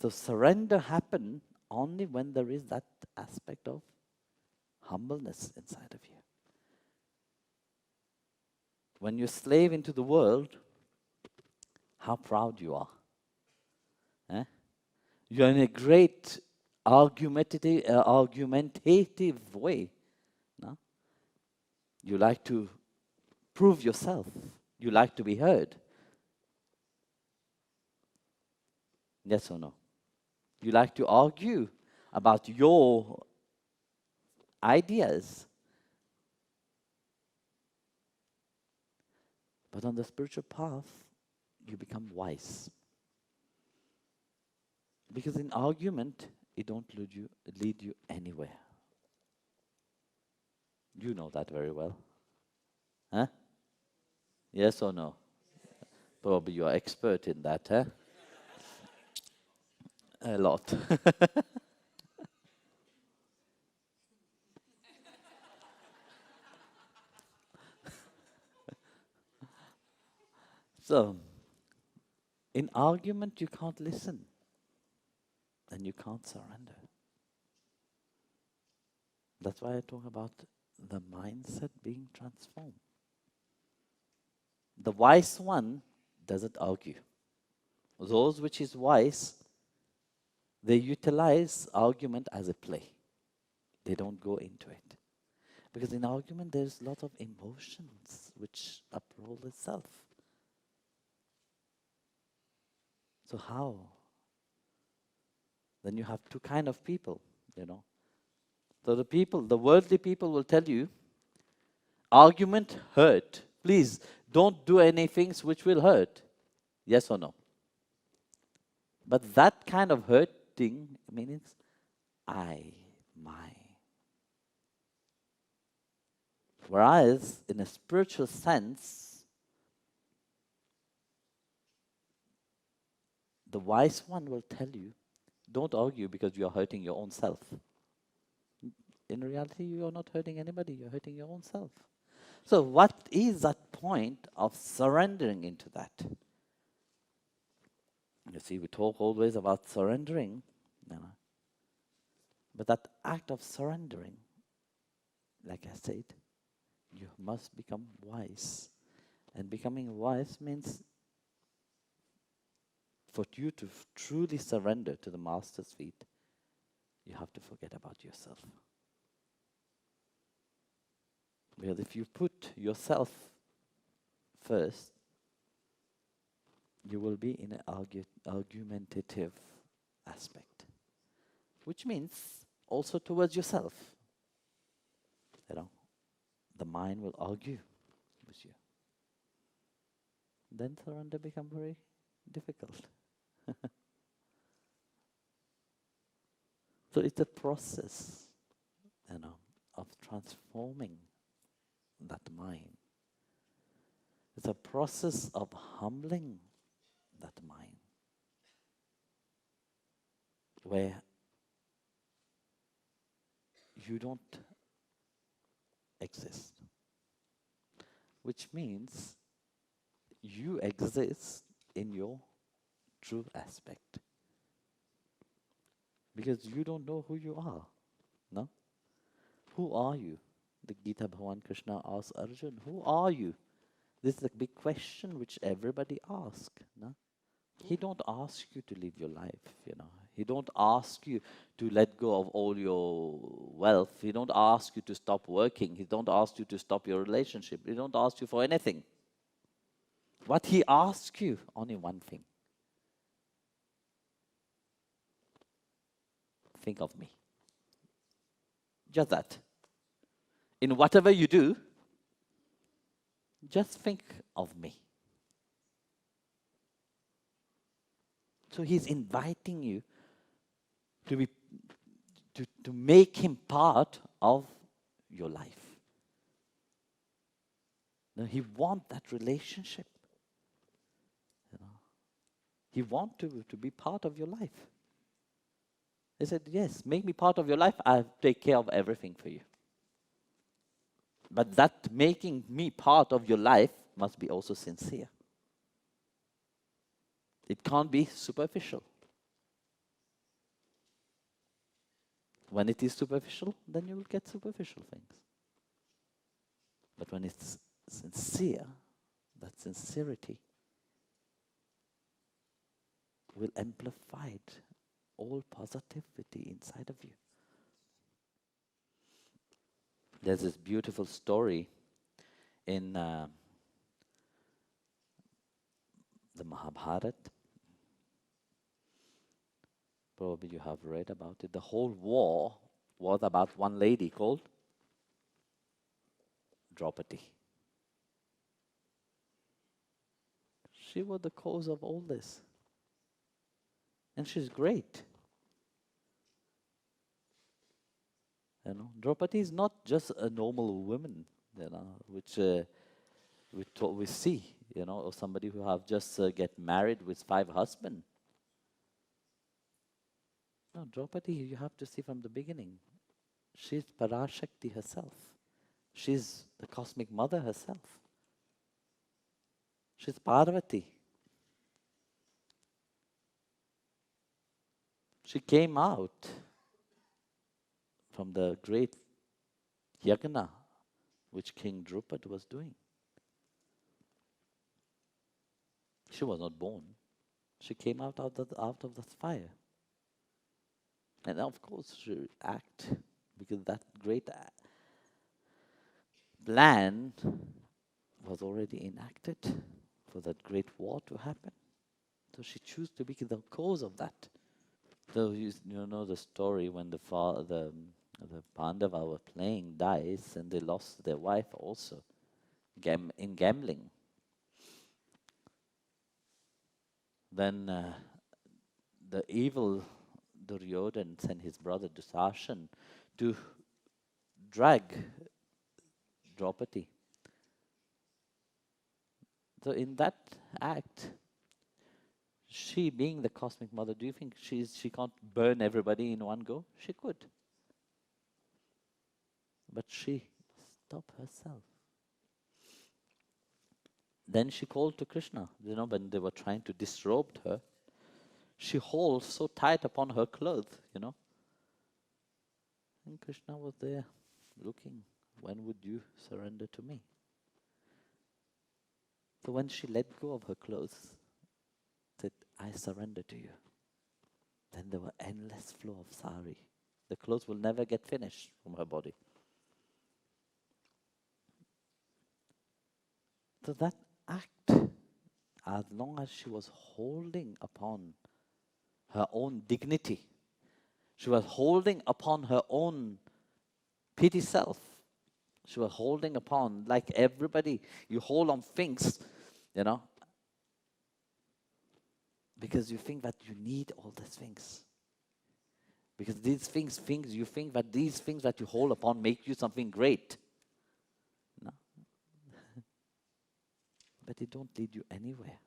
So surrender happens only when there is that aspect of humbleness inside of you. When you slave into the world, how proud you are. Eh? You're in a great argumentative way. No? You like to prove yourself. You like to be heard. Yes or no? You like to argue about your ideas. But on the spiritual path, you become wise. Because in argument, it don't lead you anywhere. You know that very well. Huh? Yes or no? Probably you are expert in that, huh? A lot. So, in argument, you can't listen. And you can't surrender. That's why I talk about the mindset being transformed. The wise one doesn't argue. Those which is wise, they utilize argument as a play. They don't go into it. Because in argument, there's a lot of emotions which uproll itself. So how? Then you have two kind of people, you know. So the worldly people will tell you, argument hurt. Please, don't do any things which will hurt. Yes or no? But that kind of hurting means I, my. Whereas, in a spiritual sense, the wise one will tell you, don't argue because you are hurting your own self. In reality, you are not hurting anybody, you're hurting your own self. So what is that point of surrendering into that? You see, we talk always about surrendering, you know. But that act of surrendering, like I said, you must become wise. And becoming wise means for you to truly surrender to the Master's feet, you have to forget about yourself. Because if you put yourself first, you will be in an argumentative aspect. Which means also towards yourself. You know, the mind will argue with you. Then surrender becomes very difficult. So it's a process, you know, of transforming that mind. It's a process of humbling that mind, where you don't exist, which means you exist in your true aspect, because you don't know who you are. No? Who are you? The Gita Bhagavan Krishna asks Arjun, who are you? This is a big question which everybody asks. No? He don't ask you to live your life, you know. He don't ask you to let go of all your wealth. He don't ask you to stop working. He don't ask you to stop your relationship. He don't ask you for anything. What he asks you, only one thing. Think of me. Just that. In whatever you do, just think of me. So he's inviting you to make him part of your life. Now, he wants that relationship. You know, he wants to be part of your life. He said, yes, make me part of your life. I'll take care of everything for you. But that making me part of your life must be also sincere. It can't be superficial. When it is superficial, then you will get superficial things. But when it's sincere, that sincerity will amplify all positivity inside of you. There's this beautiful story in the Mahabharata. Probably you have read about it. The whole war was about one lady called Draupadi. She was the cause of all this. And she's great. You know, Draupadi is not just a normal woman, you know, which we see, you know, or somebody who have just get married with 5 husbands. No, Draupadi, you have to see from the beginning. She's Parashakti herself. She's the cosmic mother herself. She's Parvati. She came out from the great yagna which King Drupad was doing. She was not born. She came out of the fire. And of course she act, because that great plan was already enacted for that great war to happen. So she chose to be the cause of that. So you know the story when the Pandava were playing dice and they lost their wife also in gambling. Then the evil Duryodhana sent his brother Dusashan to drag Draupadi. So in that act, she being the cosmic mother, do you think she can't burn everybody in one go? She could. But she stopped herself. Then she called to Krishna. You know, when they were trying to disrobe her, she holds so tight upon her clothes, you know. And Krishna was there looking, when would you surrender to me? So when she let go of her clothes, said, I surrender to you. Then there were endless flow of sari. The clothes will never get finished from her body. So that act, as long as she was holding upon her own dignity, she was holding upon her own petty self, she was holding upon, like everybody, you hold on things, you know, because you think that you need all these things. Because these things you think that these things that you hold upon make you something great. No. But it don't lead you anywhere.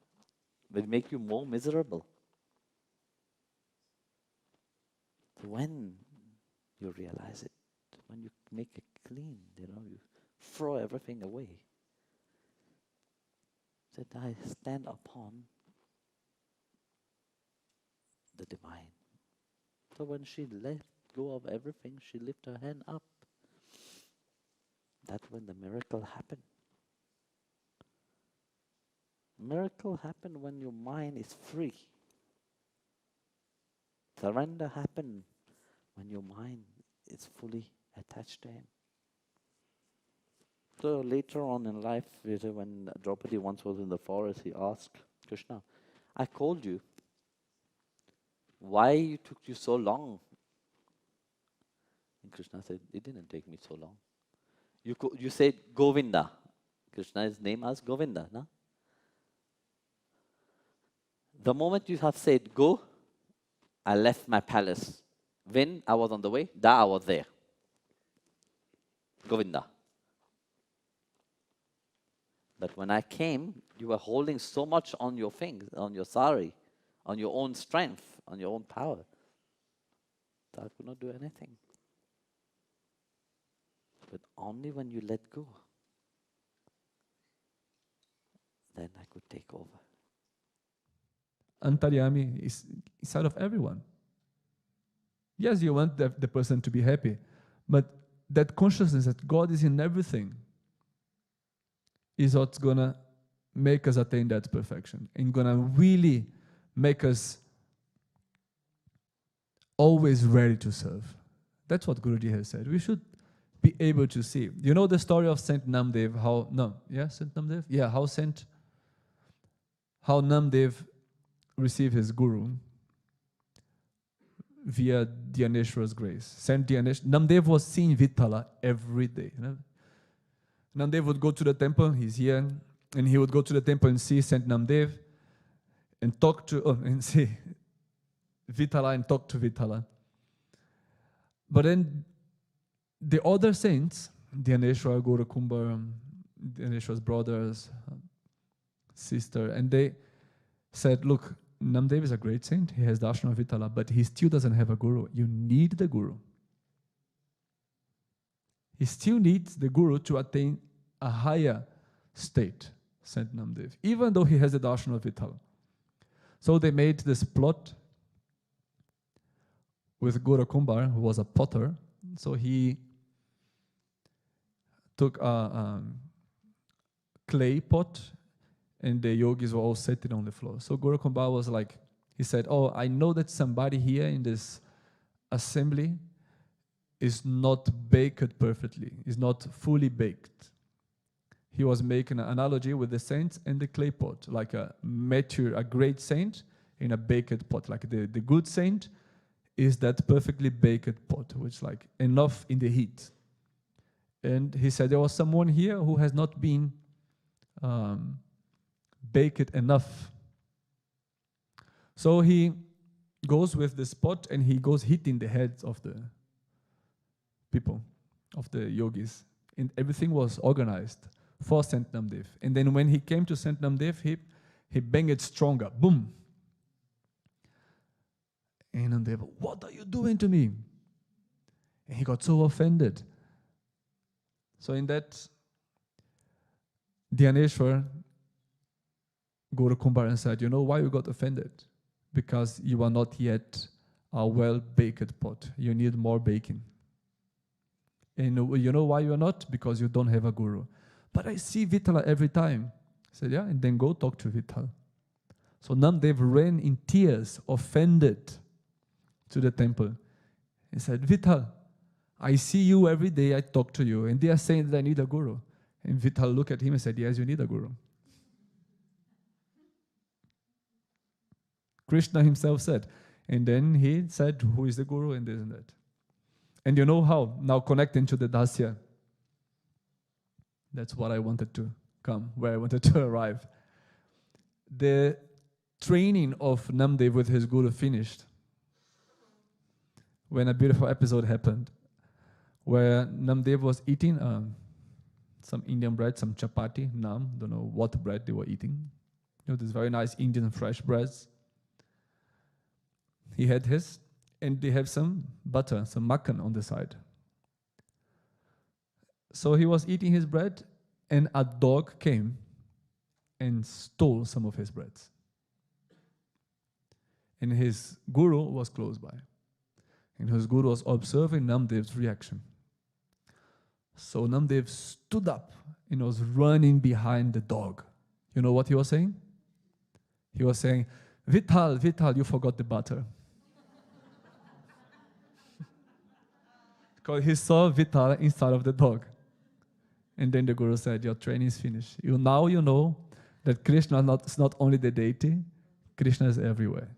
But it make you more miserable. When you realize it, when you make it clean, you know, you throw everything away. That I stand upon the divine. So when she let go of everything, she lifted her hand up. That's when the miracle happened. Miracle happened when your mind is free. Surrender happened when your mind is fully attached to Him. So later on in life, when Draupadi once was in the forest, he asked Krishna, I called you. Why it took you so long? And Krishna said, it didn't take me so long. You said Govinda. Krishna's name as Govinda, no? The moment you have said go, I left my palace. When I was on the way, I was there. Govinda. But when I came, you were holding so much on your things, on your sari, on your own strength, on your own power, that I could not do anything. But only when you let go, then I could take over. Antaryami is inside of everyone. Yes, you want the person to be happy, but that consciousness that God is in everything is what's gonna make us attain that perfection and gonna really make us always ready to serve. That's what Guruji has said. We should be able to see. You know the story of Saint Namdev, Saint Namdev? Yeah, how Namdev received his guru via Dhyaneshwar's grace. Saint Namdev was seeing Vithala every day. You know? Namdev would go to the temple, he's here, and he would go to the temple and see Saint Namdev and talk to, and see Vithala and talk to Vithala. But then the other saints, Dhyaneshwar, Guru Kumbha, Dhyaneshwar's brothers, sister, and they said, look, Namdev is a great saint, he has darshan of Vithala, but he still doesn't have a guru. You need the guru. He still needs the guru to attain a higher state, Saint Namdev, even though he has the darshan of Vithala. So they made this plot with Guru Kumbha, who was a potter. So he took a clay pot, and the yogis were all sitting on the floor. So Guru Kumbha was like, he said, oh, I know that somebody here in this assembly is not baked perfectly, is not fully baked. He was making an analogy with the saints and the clay pot, like a great saint in a baked pot. Like the good saint is that perfectly baked pot, which is like enough in the heat. And he said there was someone here who has not been baked enough. So he goes with this pot and he goes hitting the heads of the people, of the yogis. And everything was organized for Saint Namdev. And then when he came to Saint Namdev, he banged it stronger. Boom! And Namdev, what are you doing to me? And he got so offended. So in that, Dhyaneshwar, Guru Kumbha said, you know why you got offended? Because you are not yet a well-baked pot. You need more baking. And you know why you are not? Because you don't have a guru. But I see Vithala every time. I said, yeah, and then go talk to Vithala. So Namdev ran in tears, offended, to the temple. He said, Vithala, I see you every day, I talk to you, and they are saying that I need a guru. And Vithala looked at him and said, yes, you need a guru. Krishna himself said. And then he said, who is the guru, and this and that. And you know how? Now connecting to the Dasya. That's what I wanted to come, where I wanted to arrive. The training of Namdev with his guru finished when a beautiful episode happened, where Namdev was eating some Indian bread, some chapati, naan, don't know what bread they were eating. You know, this very nice Indian fresh breads. He had his, and they have some butter, some makhan on the side. So he was eating his bread, and a dog came and stole some of his breads. And his guru was close by. And his guru was observing Namdev's reaction. So Namdev stood up and was running behind the dog. You know what he was saying? He was saying, Vithala, you forgot the butter. Because he saw Vithala inside of the dog. And then the guru said, your training is finished. Now you know that Krishna is not only the deity, Krishna is everywhere.